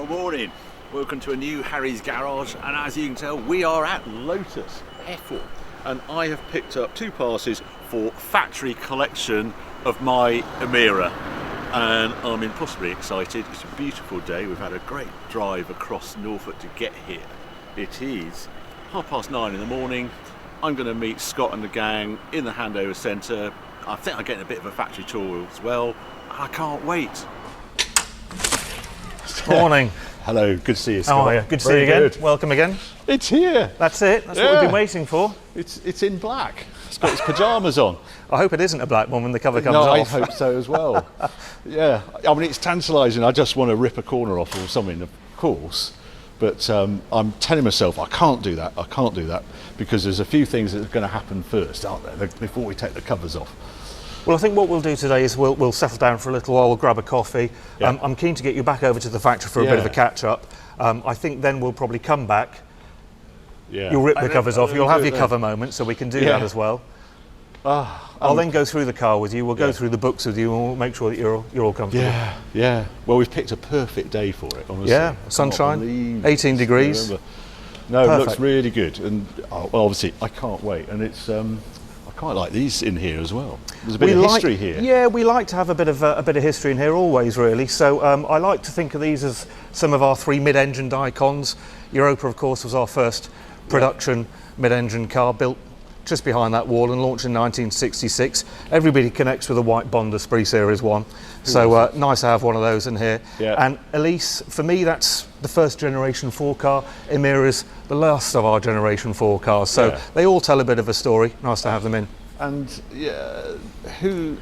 Well, morning. Welcome to a new Harry's Garage, and as you can tell, we are at Lotus F1, and I have picked up 2 passes for factory collection of my Emira, and I'm impossibly excited. It's a beautiful day. We've had a great drive across Norfolk to get here. It is 9:30 in the morning. I'm going to meet Scott and the gang in the handover centre. I think I'm getting a bit of a factory tour as well. I can't wait. Morning. Hello, good to see you, Scott. How are you? Good to see you again. Good. Welcome again. It's here. That's it. That's what we've been waiting for. It's in black. It's got its pyjamas on. I hope it isn't a black one when the cover comes No, off. I hope so as well. Yeah, I mean, it's tantalising. I just want to rip a corner off or something, of course. But I'm telling myself I can't do that. I can't do that because there's a few things that are going to happen first, aren't there, before we take the covers off. Well, I think what we'll do today is we'll settle down for a little while. We'll grab a coffee. Yeah. I'm keen to get you back over to the factory for a bit of a catch-up. I think then we'll probably come back. Yeah. You'll rip the covers off. You'll have your cover moment, so we can do that as well. I'll then go through the car with you. We'll go through the books with you, and we'll make sure that you're all comfortable. Yeah. Well, we've picked a perfect day for it, honestly. Yeah, sunshine, 18 degrees. No, Perfect. It looks really good, and well, obviously I can't wait. And it's I quite like these in here as well. There's a bit of history here. Yeah, we like to have a bit of history in here always, really. So I like to think of these as some of our 3 mid-engined icons. Europa, of course, was our first production mid-engine car, built just behind that wall and launched in 1966. Everybody connects with a white Bond Esprit Series 1. So nice to have one of those in here. Yeah. And Elise, for me, that's the first generation 4 car. Emira's the last of our generation 4 cars. So they all tell a bit of a story. Nice to have them in. And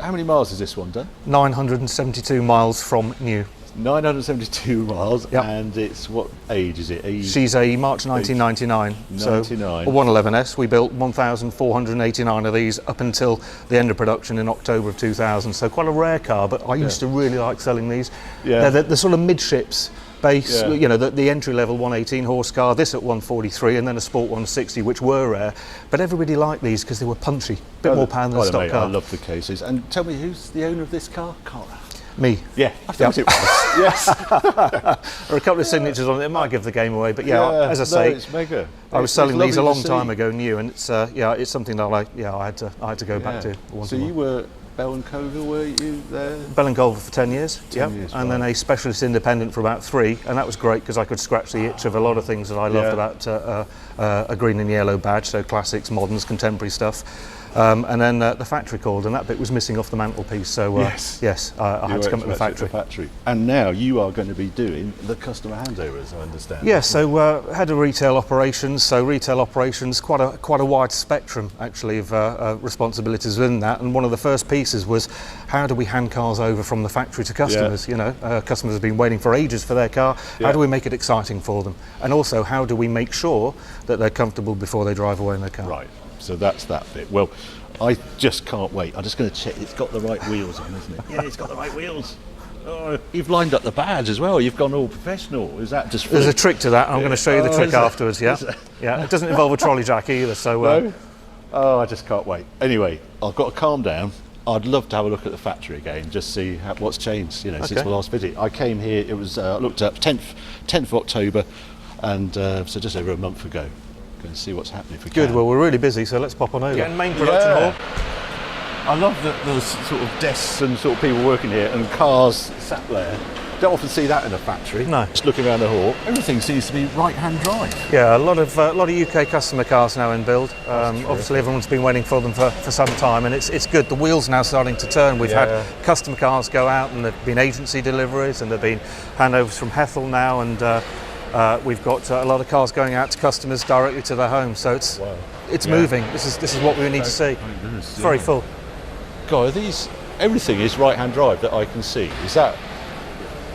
how many miles has this one done? 972 miles from new. 972 miles, Yep. and it's what age is it? She's a March 1999. 99. So a 111S. We built 1,489 of these up until the end of production in October of 2000. So quite a rare car, but I used to really like selling these. Yeah. They're the sort of midships base, you know, the entry level 118 horse car, this at 143, and then a Sport 160, which were rare. But everybody liked these because they were punchy, a bit more power than a stock car. I love the cases. And tell me, who's the owner of this car? Can't. Me. Yeah, I thought it was. Yes. There are a couple of signatures on it. It might give the game away, but as I say, it's mega. I was selling these a lovely long to time see. ago, new, and it's something that I had to go back to. So you were Bell and Colville, were you there? Bell and Colville for 10 years, 10 years, and then a specialist independent for about 3, and that was great because I could scratch the itch of a lot of things that I loved about a green and yellow badge, so classics, moderns, contemporary stuff. And then the factory called, and that bit was missing off the mantelpiece. So I had to come to the factory. And now you are going to be doing the customer handover, as I understand. Yeah, so head of retail operations. So retail operations, quite a wide spectrum actually of responsibilities within that. And one of the first pieces was how do we hand cars over from the factory to customers? You know, customers have been waiting for ages for their car. How do we make it exciting for them? And also, how do we make sure that they're comfortable before they drive away in their car? Right. So that's that bit. Well, I just can't wait. I'm just going to check it's got the right wheels on, isn't it? Yeah, it's got the right wheels. Oh, you've lined up the badge as well. You've gone all professional. Is that just? There's a trick to that. I'm going to show you the trick afterwards. Yeah, yeah. It doesn't involve a trolley jack either. So. No? Oh, I just can't wait. Anyway, I've got to calm down. I'd love to have a look at the factory again, just see what's changed. You know, since my last visit. I came here. It was I looked up 10th of October, and so just over a month ago. And see what's happening if we can. Good, well we're really busy, so let's pop on over. Main production hall. I love that there's sort of desks and sort of people working here and cars sat there. Don't often see that in a factory. No. Just looking around the hall, everything seems to be right-hand drive. Yeah, a lot of UK customer cars now in build. Obviously everyone's been waiting for them for some time, and it's good. The wheels now starting to turn. We've had customer cars go out, and there've been agency deliveries, and there've been handovers from Hethel now, and we've got a lot of cars going out to customers directly to their homes, so it's moving. This is what we need to see. It's very full. God, everything is right-hand drive that I can see. Is that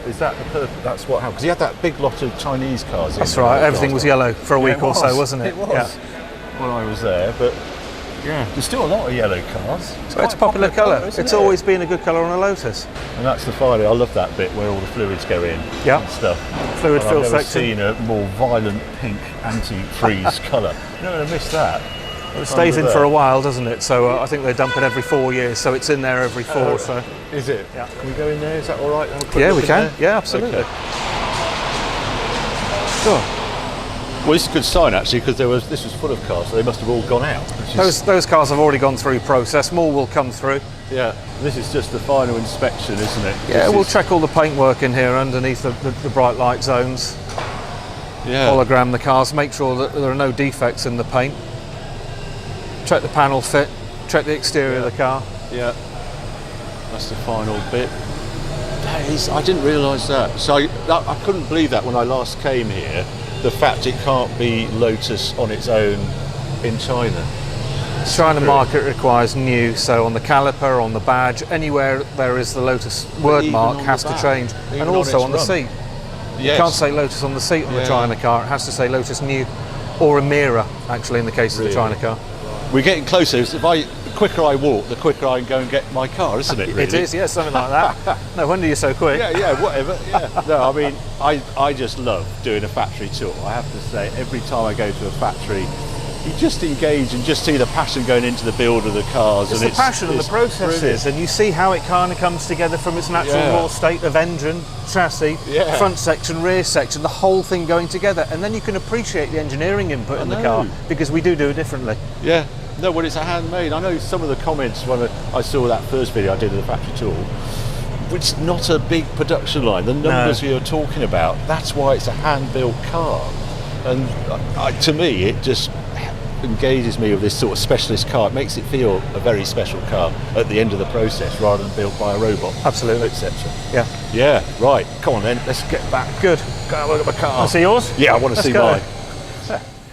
the perfect? That's what happened. Because you had that big lot of Chinese cars. That's right. Everything was yellow for a week or so, wasn't it? It was. When I was there, but there's still a lot of yellow cars. It's a popular colour. It's always been a good colour on a Lotus. And that's the Friday. I love that bit where all the fluids go in and stuff. Fluid fill section. I've never seen a more violent pink anti-freeze colour. You're not going to miss that. Well, it stays in for a while, doesn't it? So I think they dump it every 4 years, so it's in there every 4. So is it? Yeah. Can we go in there? Is that all right? Yeah, we can. Yeah, absolutely. Okay. Oh. Well, this is a good sign actually, because this was full of cars, so they must have all gone out. Those cars have already gone through process. More will come through. Yeah, this is just the final inspection, isn't it? Yeah, we'll check all the paintwork in here underneath the bright light zones. Yeah. Hologram the cars, make sure that there are no defects in the paint. Check the panel fit, check the exterior of the car. Yeah, that's the final bit. That is, I didn't realise that. So I couldn't believe that when I last came here, the fact it can't be Lotus on its own in China. China market requires new, so on the caliper, on the badge, anywhere there is the Lotus word mark has to change. And also on the seat. Yes. You can't say Lotus on the seat on the China car, it has to say Lotus New or Emira, actually, in the case of the China car. We're getting closer. The quicker I walk, the quicker I can go and get my car, isn't it, really? It is, yeah, something like that. No wonder you're so quick. Yeah, whatever. Yeah. No, I mean, I just love doing a factory tour. I have to say, every time I go to a factory, you just engage and just see the passion going into the build of the cars. It's the passion and the processes, brilliant. and you see how it kind of comes together from its natural raw state of engine, chassis, front section, rear section, the whole thing going together, and then you can appreciate the engineering input in the car, because we do it differently. Yeah, no, well, it's a handmade. I know some of the comments when I saw that first video I did of the factory tour, which is not a big production line, the numbers you're talking about, that's why it's a hand-built car. And to me, it just engages me with this sort of specialist car. It makes it feel a very special car at the end of the process, rather than built by a robot. Absolutely. Etc. Yeah, right, come on then, let's get back. Good. Go and look at my car. Want to see yours? Yeah, I want to see go. mine.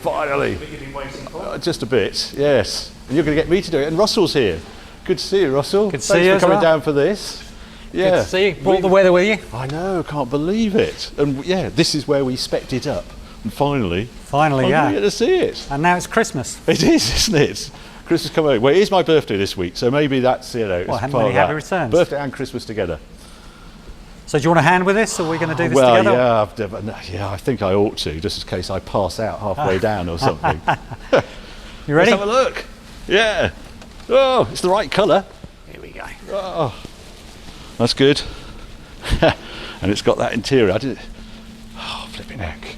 Finally. You've been waiting for. Just a bit, yes. And you're going to get me to do it. And Russell's here. Good to see you, Russell. Good to see you. Thanks for coming down for this. Yeah. Good to see you. Brought the weather with you. I know, can't believe it. And yeah, this is where we spec'd it up. And finally, I'm going to get to see it. And now it's Christmas. It is, isn't it? Christmas coming over. Well, it is my birthday this week, so maybe that's, you know, it's part many of happy that. returns. Birthday and Christmas together. So do you want a hand with this, or are we going to do this well, together? yeah, I think I ought to, just in case I pass out halfway down or something. You ready? Let's have a look. Yeah. Oh, it's the right colour. Here we go. Oh, that's good. And it's got that interior. Oh, flipping heck.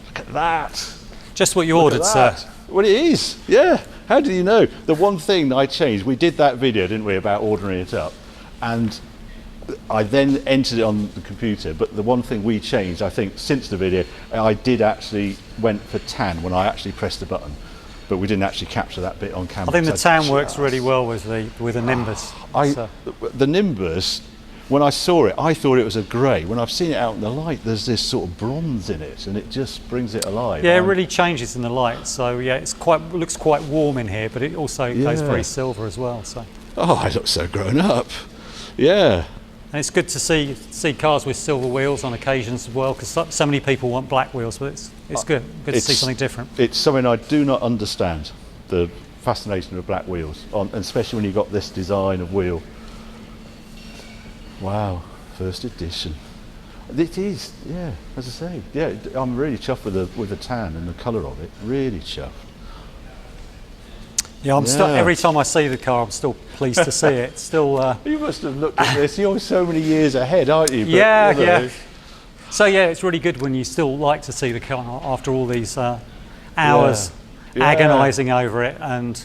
Look at that. Just what you ordered, sir. Well, it is. Yeah. How do you know? The one thing I changed, we did that video, didn't we, about ordering it up, and I then entered it on the computer, but the one thing we changed, I think, since the video, I did actually went for tan when I actually pressed the button, but we didn't actually capture that bit on camera. I think the tan works really well with the Nimbus. The Nimbus, when I saw it, I thought it was a grey. When I've seen it out in the light, there's this sort of bronze in it, and it just brings it alive. Yeah, it really changes in the light. So yeah, looks quite warm in here, but it also goes very silver as well. So. Oh, I look so grown up. Yeah. And it's good to see cars with silver wheels on occasions as well, because so many people want black wheels, but it's good to see something different. It's something I do not understand, the fascination of black wheels, especially when you've got this design of wheel. Wow, first edition. It is, yeah, as I say, yeah, I'm really chuffed with the tan and the colour of it, really chuffed. Yeah, every time I see the car, I'm still pleased to see it. Still. You must have looked at this. You're so many years ahead, aren't you? But, yeah. So yeah, it's really good when you still like to see the car after all these hours agonising over it and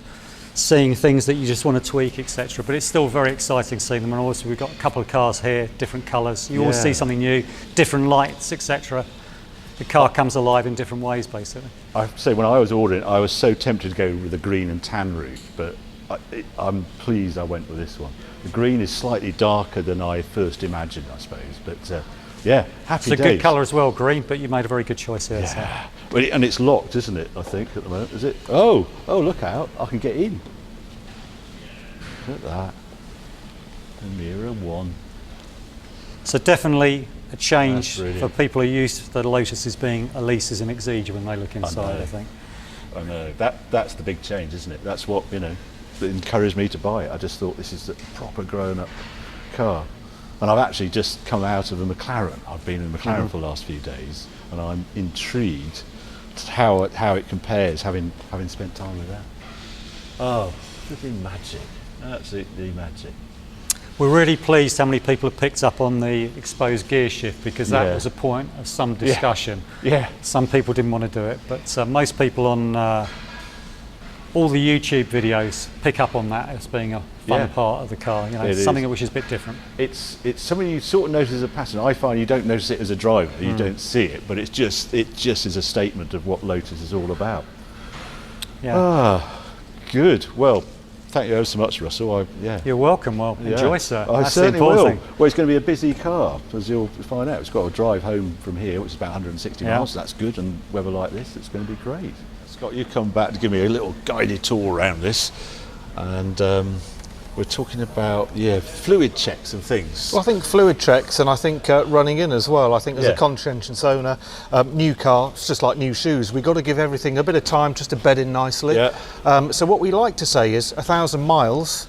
seeing things that you just want to tweak, etc. But it's still very exciting seeing them. And also, we've got a couple of cars here, different colours. You always see something new, different lights, etc. The car comes alive in different ways, basically. I have to say, when I was ordering, I was so tempted to go with the green and tan route, but I'm pleased I went with this one. The green is slightly darker than I first imagined, I suppose, but yeah, happy days. It's a good colour as well, green, but you made a very good choice here. Yeah. Well, and it's locked, isn't it, I think, at the moment, is it? Oh, look out, I can get in. Look at that. Emira 1. So definitely a change for people who are used to the Lotuses being Elises and Exige when they look inside, I think. I know. That's the big change, isn't it? That's what, that encouraged me to buy it. I just thought this is a proper grown-up car. And I've actually just come out of a McLaren. I've been in a McLaren for the last few days, and I'm intrigued how it compares, having spent time with that. Oh, flipping magic. Absolutely magic. We're really pleased how many people have picked up on the exposed gear shift, because that was a point of some discussion. Yeah. Some people didn't want to do it, but most people on all the YouTube videos pick up on that as being a fun part of the car. You know, it's something which is a bit different. It's something you sort of notice as a passenger. I find you don't notice it as a driver. You don't see it, but it just is a statement of what Lotus is all about. Yeah. Ah, good. Well, thank you ever so much, Russell. You're welcome. Well, enjoy, sir. I That's certainly the will. important thing. Well, it's going to be a busy car, as you'll find out. It's got to drive home from here, which is about 160 miles, so that's good, and weather like this, it's going to be great. Scott, you come back to give me a little guided tour around this, and we're talking about fluid checks and things. Well, I think fluid checks, and I think running in as well. I think as a conscientious owner, new car, it's just like new shoes. We've got to give everything a bit of time just to bed in nicely. Yeah. So what we like to say is 1,000 miles,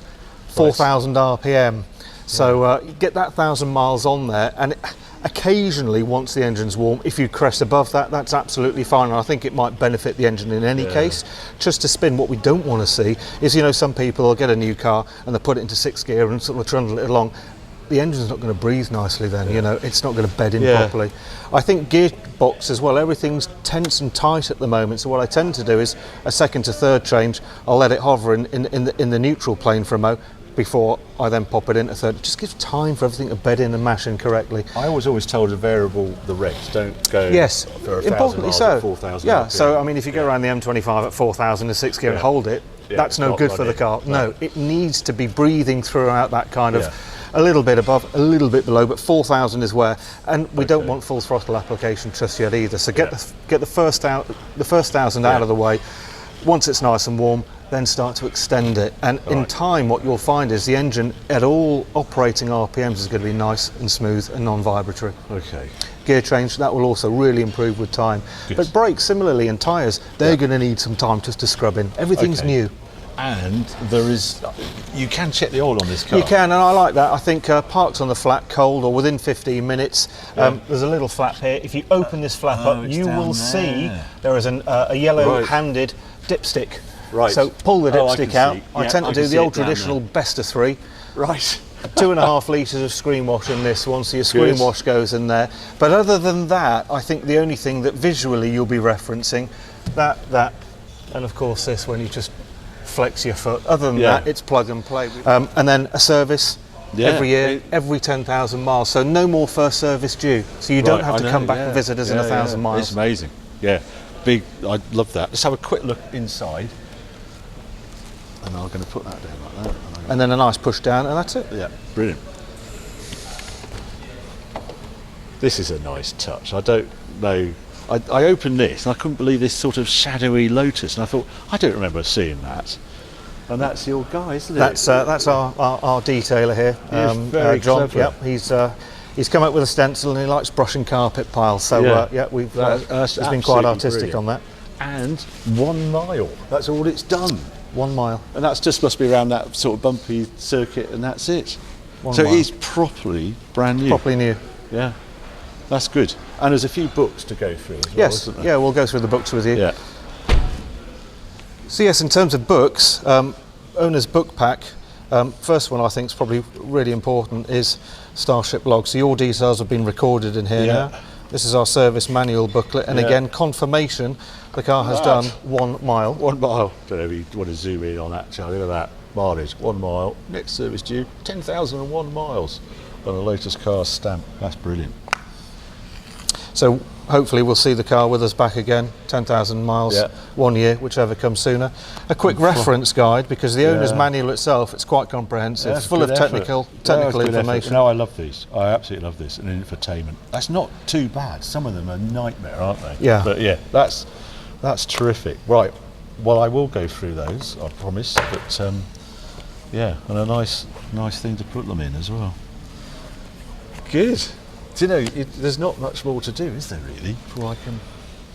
4,000 RPM. So get that 1,000 miles on there, and occasionally, once the engine's warm, if you crest above that, that's absolutely fine, and I think it might benefit the engine in any case. Just to spin, what we don't want to see is, you know, some people will get a new car and they put it into 6th gear and sort of trundle it along. The engine's not going to breathe nicely then, you know, it's not going to bed in properly. I think gearbox as well, everything's tense and tight at the moment, so what I tend to do is a 2nd to 3rd change, I'll let it hover in the neutral plane for a mo before I then pop it into 3rd. It just gives time for everything to bed in and mash in correctly. I was always told to variable the regs, don't go for 1,000 importantly miles so. at 4,000 Yeah, RPM. so I mean, if you go around the M25 at 4,000 in 6th gear and hold it, that's no good for the car. No, it needs to be breathing throughout that kind of a little bit above, a little bit below, but 4,000 is where, and we don't want full throttle application just yet either. So get the first 1,000 out of the way. Once it's nice and warm, then start to extend it, and in time what you'll find is the engine at all operating RPMs is going to be nice and smooth and non-vibratory. Okay. Gear change, that will also really improve with time. Good. But brakes similarly, and tyres, they're going to need some time just to scrub in. Everything's new. And you can check the oil on this car. You can, and I like that. I think parked on the flat, cold, or within 15 minutes. There's a little flap here. If you open this flap up, you will see there is a yellow-handed dipstick. Right. So pull the dipstick out. I tend to do the old traditional best of 3. Right. 2.5 litres of screen wash in this one, so your screen wash goes in there. But other than that, I think the only thing that visually you'll be referencing, that, and of course this when you just flex your foot. Other than that, it's plug and play. And then a service every year, every 10,000 miles. So no more first service due. So you don't have to come back and visit us in 1,000 miles. It's amazing. Yeah. Big. I love that. Let's have a quick look inside. And I'm going to put that down like that. And then a nice push down, and that's it. Yeah, brilliant. This is a nice touch. I don't know. I opened this and I couldn't believe this sort of shadowy Lotus, and I thought, I don't remember seeing that. And that's your guy, isn't it? That's our detailer here. Very John. clever. Yep, he's come up with a stencil and he likes brushing carpet piles. So we've he's been quite artistic on that. And 1 mile. That's all it's done. 1 mile. And that's just must be around that sort of bumpy circuit, and that's it. 1 so mile. it is properly brand new. Properly new. Yeah, that's good. And there's a few books to go through as well, isn't there? Yeah, we'll go through the books with you. Yeah. So yes, in terms of books, owner's book pack, first one I think is probably really important is Starship Log. So your details have been recorded in here now. This is our service manual booklet, and again, confirmation the car has done 1 mile. 1 mile. Don't know if you want to zoom in on that, Charlie. Look at that. Mileage, 1 mile. Next service due, 10,001 miles on a Lotus car stamp. That's brilliant. So hopefully we'll see the car with us back again, 10,000 miles, 1 year, whichever comes sooner. A quick reference guide, because the owner's manual itself, it's quite comprehensive, it's full of technical information. No, I love these. I absolutely love this. And infotainment. That's not too bad. Some of them are a nightmare, aren't they? Yeah. But yeah, that's terrific. Right. Well, I will go through those, I promise. But and a nice thing to put them in as well. Good. Do you know, there's not much more to do, is there, really, before I can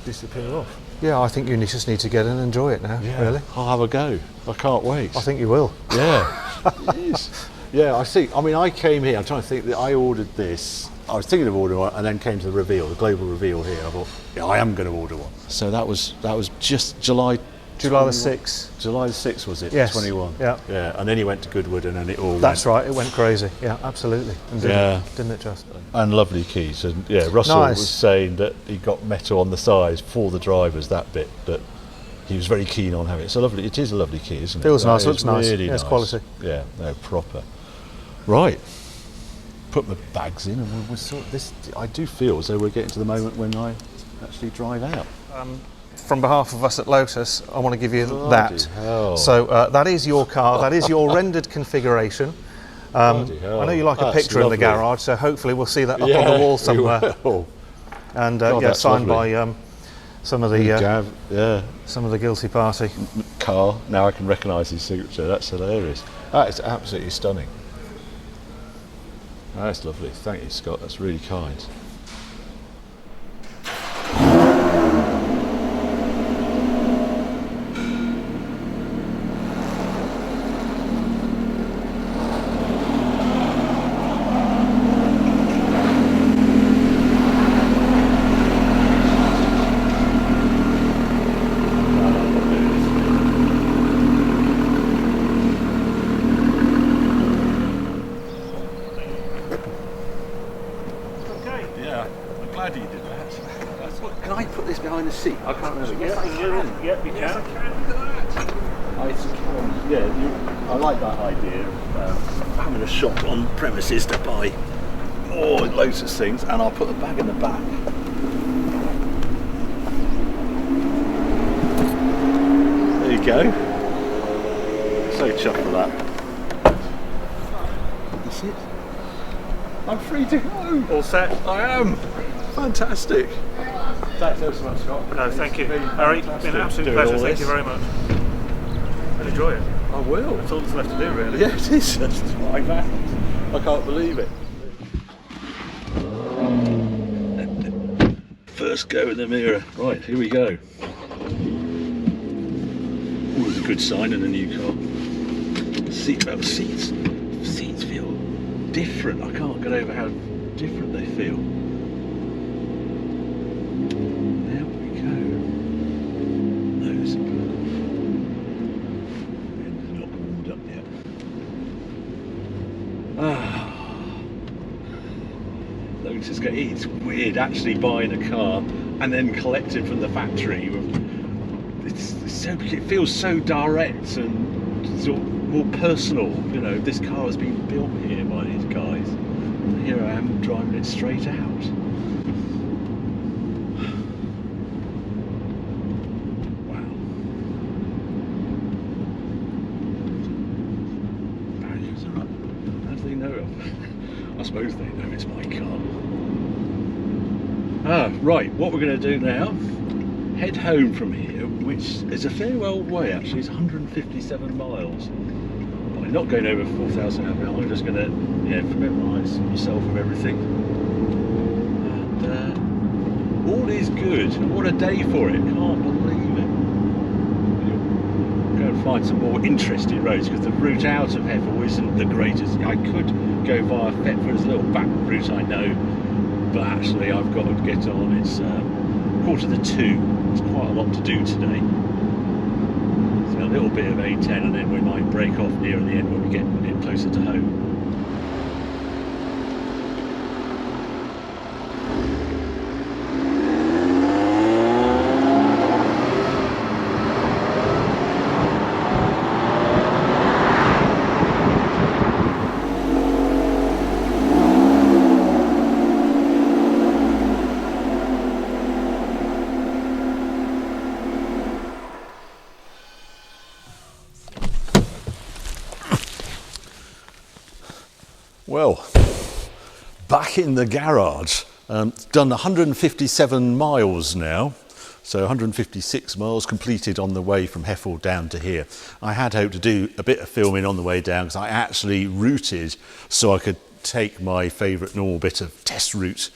disappear off? Yeah, I think you just need to get in and enjoy it now, really. I'll have a go. I can't wait. I think you will. Yeah. It is. Yeah, I see. I mean, I came here, I'm trying to think that I ordered this. I was thinking of ordering one, and then came to the reveal, the global reveal here. I thought, I am going to order one. So that was just July July the 6th. July the 6th was it? Yes. 21. Yeah. Yeah, and then he went to Goodwood and then it all That's right, it went crazy. Yeah, absolutely. And didn't it just? And lovely keys. And yeah, Russell Nice. was saying that he got metal on the sides for the drivers, that bit, that he was very keen on having it. So lovely, it is a lovely key, isn't it? Feels nice, That looks is nice. really Yeah, it's nice. quality. Yeah, no, proper. Right. Put my bags in and we'll sort this. I do feel as though we're getting to the moment when I actually drive out. From behalf of us at Lotus, I want to give you Bloody that. hell. So that is your car, that is your rendered configuration. Bloody hell. I know you like a That's picture in lovely. the garage, so hopefully we'll see that up on the wall somewhere. Will. And God, yeah, that's signed lovely. by some of the Gav, yeah. some of the guilty party. Car. Now I can recognise his signature. That's hilarious. That is absolutely stunning. That's lovely. Thank you, Scott. That's really kind. Yeah, I'm glad you did that. Can I put this behind the seat? I can't remember. Yes, I can. Yep, you can. Yes, I can. Look at that. Yeah, I like that idea of having a shop on premises to buy more Lotus things, and I'll put the bag in the back. There you go. So chuffed with that. That's it. I'm free to go. All set? I am. Fantastic. Thanks ever so much, Scott. No, thank you. It's been Harry, it's fantastic been an absolute doing pleasure. all Thank this. you very much. And enjoy it. I will. That's all that's left to do, really. Yeah, it is. That's what I've had. I can't believe it. First go with the Emira. Right, here we go. Always a good sign in a new car. Seats feel different. I can't get over how different they feel. There we go. Those are not warmed up yet. Lotus go. It's weird actually buying a car and then collecting from the factory. It feels so direct and sort of more personal. You know, this car has been built here by these guys. And here I am driving it straight out. Wow. Barriers are up. How do they know? I suppose they know it's my car. Right, what we're going to do now, head home from here, which is a fair old way actually. It's 157 miles. But I'm not going over 4,000 hours. I'm just going to familiarise myself with everything. And all is good. And what a day for it. Can't believe it. We'll go and find some more interesting roads because the route out of Heffel isn't the greatest. I could go via Thetford's little back route, I know, but actually I've got to get on. It's 1:45. There's quite a lot to do today. So a little bit of A10 and then we might break off near the end when we get a bit closer to home. Well, back in the garage. Done 157 miles now, so 156 miles completed on the way from Heffel down to here. I had hoped to do a bit of filming on the way down because I actually routed so I could take my favourite normal bit of test route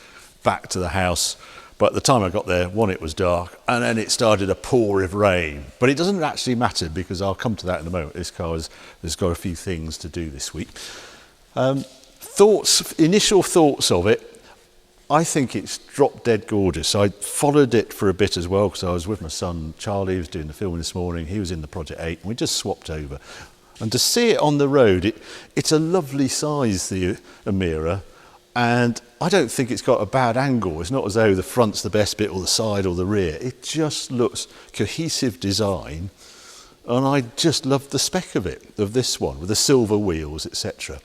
back to the house. But at the time I got there, one, it was dark, and then it started a pour of rain. But it doesn't actually matter because I'll come to that in a moment. This car has got a few things to do this week. Initial thoughts of it, I think it's drop dead gorgeous. I followed it for a bit as well because I was with my son Charlie, who was doing the filming this morning. He was in the Project 8 and we just swapped over. And to see it on the road, it's a lovely size, the Emira, and I don't think it's got a bad angle. It's not as though the front's the best bit or the side or the rear. It just looks cohesive design, and I just love the spec of it, of this one, with the silver wheels, etc.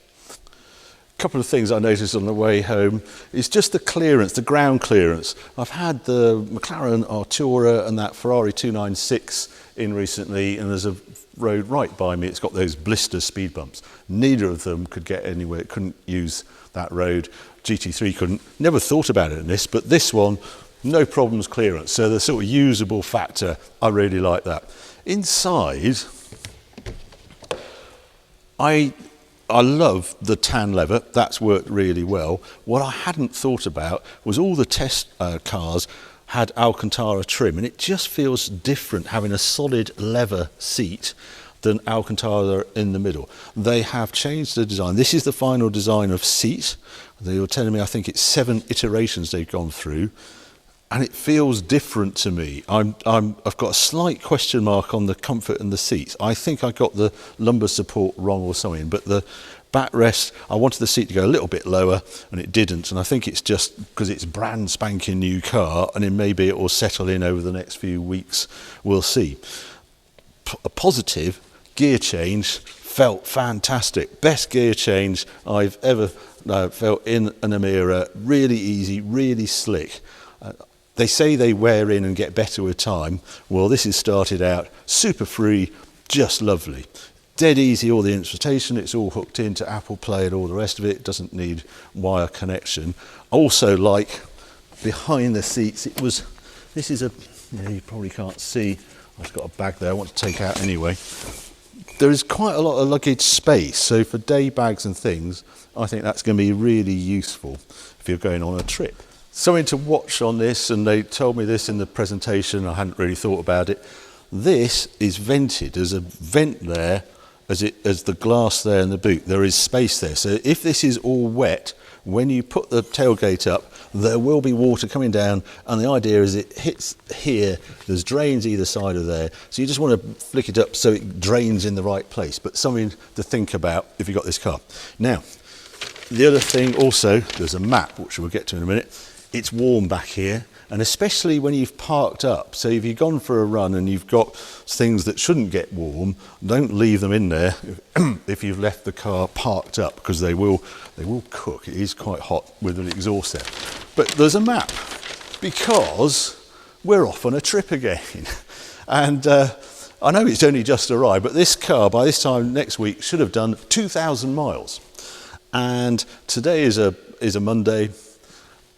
Couple of things I noticed on the way home is just the clearance, the ground clearance. I've had the McLaren Artura and that Ferrari 296 in recently, and there's a road right by me, it's got those blister speed bumps. Neither of them could get anywhere, it couldn't use that road. GT3 couldn't, never thought about it in this, but this one, no problems clearance. So the sort of usable factor, I really like that. Inside, I love the tan leather, that's worked really well. What I hadn't thought about was all the test cars had Alcantara trim, and it just feels different having a solid leather seat than Alcantara in the middle. They have changed the design. This is the final design of seat. They were telling me, I think it's 7 iterations they've gone through, and it feels different to me. I've got a slight question mark on the comfort and the seats. I think I got the lumbar support wrong or something, but the backrest, I wanted the seat to go a little bit lower and it didn't, and I think it's just because it's brand spanking new car, and then maybe it will settle in over the next few weeks, we'll see. A positive, gear change felt fantastic. Best gear change I've ever felt in an Emira. Really easy, really slick. They say they wear in and get better with time. Well, this has started out super free, just lovely. Dead easy, all the instrumentation, it's all hooked into Apple Play and all the rest of it. It doesn't need wire connection. Also, like behind the seats, this is you probably can't see, I've just got a bag there I want to take out anyway. There is quite a lot of luggage space, so for day bags and things, I think that's going to be really useful if you're going on a trip. Something to watch on this, and they told me this in the presentation, I hadn't really thought about it. This is vented. There's a vent there as the glass there in the boot. There is space there. So if this is all wet, when you put the tailgate up, there will be water coming down, and the idea is it hits here, there's drains either side of there, so you just want to flick it up so it drains in the right place, but something to think about if you've got this car. Now, the other thing also, there's a map, which we'll get to in a minute. It's warm back here, and especially when you've parked up. So if you've gone for a run and you've got things that shouldn't get warm, don't leave them in there if you've left the car parked up, because they will cook. It is quite hot with an exhaust there. But there's a map, because we're off on a trip again. And I know it's only just arrived, but this car by this time next week should have done 2,000 miles. And today is a Monday.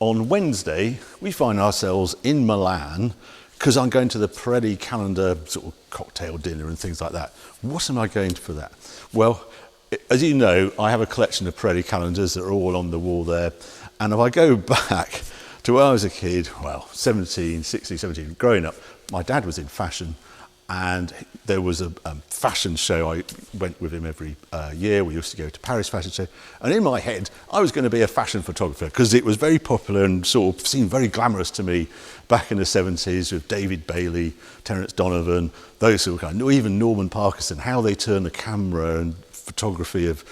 On Wednesday, we find ourselves in Milan because I'm going to the Pirelli calendar sort of cocktail dinner and things like that. What am I going for that? Well, as you know, I have a collection of Pirelli calendars that are all on the wall there. And if I go back to when I was a kid, well, 16, 17, growing up, my dad was in fashion. And there was a fashion show. I went with him every year. We used to go to Paris Fashion Show. And in my head, I was going to be a fashion photographer because it was very popular and sort of seemed very glamorous to me back in the 70s with David Bailey, Terence Donovan, those sort of kind, even Norman Parkinson, how they turned the camera and photography of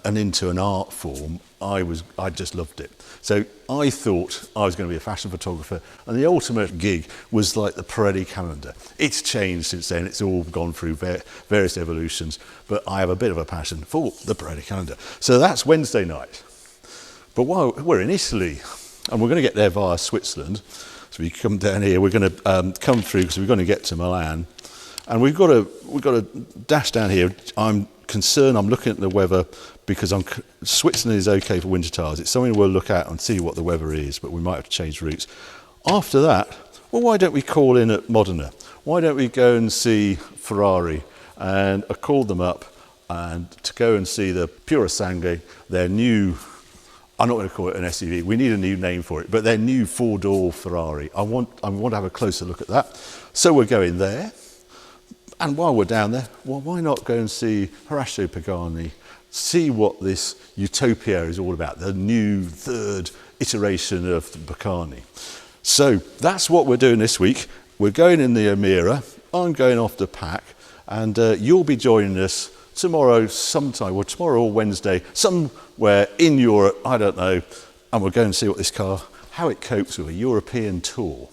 and into an art form. I just loved it. So I thought I was going to be a fashion photographer, and the ultimate gig was like the Pirelli calendar. It's changed since then, it's all gone through various evolutions, but I have a bit of a passion for the Pirelli calendar. So that's Wednesday night. But while we're in Italy, and we're going to get there via Switzerland, so we come down here, we're going to come through because we're going to get to Milan, and we've got to dash down here. I'm concerned, I'm looking at the weather because Switzerland is okay for winter tyres. It's something we'll look at and see what the weather is, but we might have to change routes. After that, well, why don't we call in at Modena? Why don't we go and see Ferrari? And I called them up and to go and see the Purosangue, their new, I'm not going to call it an SUV, we need a new name for it, but their new four-door Ferrari. I want to have a closer look at that. So we're going there. And while we're down there, well, why not go and see Horacio Pagani, see what this utopia is all about, the new third iteration of the Bacani. So that's what we're doing this week. We're going in the Emira, I'm going off the pack, and you'll be joining us tomorrow sometime, or tomorrow or Wednesday, somewhere in Europe, I don't know, and we'll go and see what this car, how it copes with a European tour.